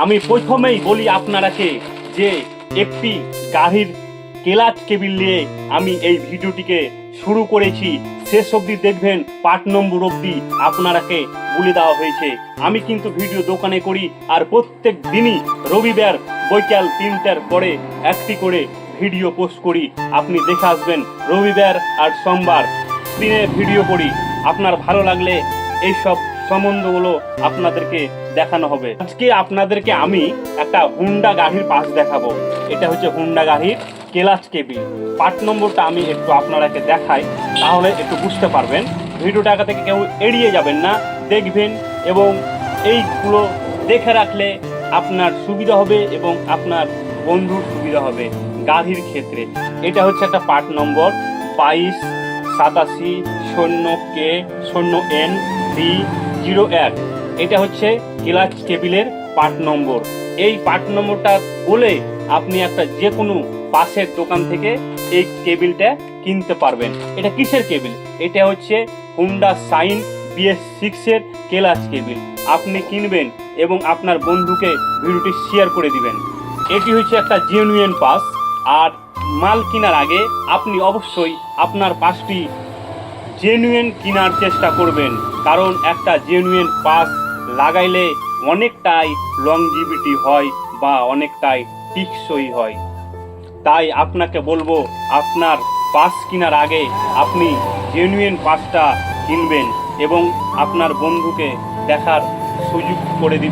আমি প্রথমেই বলি আপনারাকে যে একটি গাড়ির ক্লাচ কেবিল নিয়ে আমি এই ভিডিওটিকে শুরু করেছি। শেষ অবধি দেখবেন, পার্ট নম্বর অবধি আপনারাকে বলে দেওয়া হয়েছে। আমি কিন্তু ভিডিও দোকানে করি, আর প্রত্যেক দিনই রবিবার বৈকাল 3টার পরে একটি করে ভিডিও পোস্ট করি। আপনি দেখে আসবেন, রবিবার আর সোমবার দিনে ভিডিও করি। আপনার ভালো লাগলে এইসব সম্বন্ধগুলো আপনাদেরকে দেখানো হবে। আজকে আপনাদেরকে আমি একটা হুন্ডা গাড়ির পাশ দেখাবো। এটা হচ্ছে হুন্ডা গাড়ির ক্লাচ কেবিল। পার্ট নম্বরটা আমি একটু আপনারাকে দেখাই, তাহলে একটু বুঝতে পারবেন। ভিডিওটা থেকে কেউ এড়িয়ে যাবেন না, দেখবেন এবং এইগুলো দেখে রাখলে আপনার সুবিধা হবে এবং আপনার বন্ধুর সুবিধা হবে গাড়ির ক্ষেত্রে। এটা হচ্ছে একটা পার্ট নম্বর 2287K0N-D01। এটা হচ্ছে ক্লাচ কেবিলের পার্ট নম্বর। এই পার্ট নম্বরটা বলে আপনি একটা যে কোনো পাশের দোকান থেকে এই কেবিলটা কিনতে পারবেন। এটা কিসের কেবিল? এটা হচ্ছে হুন্ডা শাইন BS6-এর ক্লাচ কেবিল। আপনি কিনবেন এবং আপনার বন্ধুকে ভিডিওটি শেয়ার করে দিবেন। এটি হচ্ছে একটা জেনুইন পাস। আর মাল কেনার আগে আপনি অবশ্যই আপনার পাসটি জেনুইন কেনার চেষ্টা করবেন, কারণ একটা জেনুইন পাস লাগাইলে অনেকটাই লংজিভিটি হয় বা অনেকটাই টিকসই হয়। তাই আপনাকে বলবো, আপনার পাস কেনার আগে আপনি জেনুইন পাসটা কিনবেন এবং আপনার বন্ধুকে দেখার সুযোগ করে দিবেন।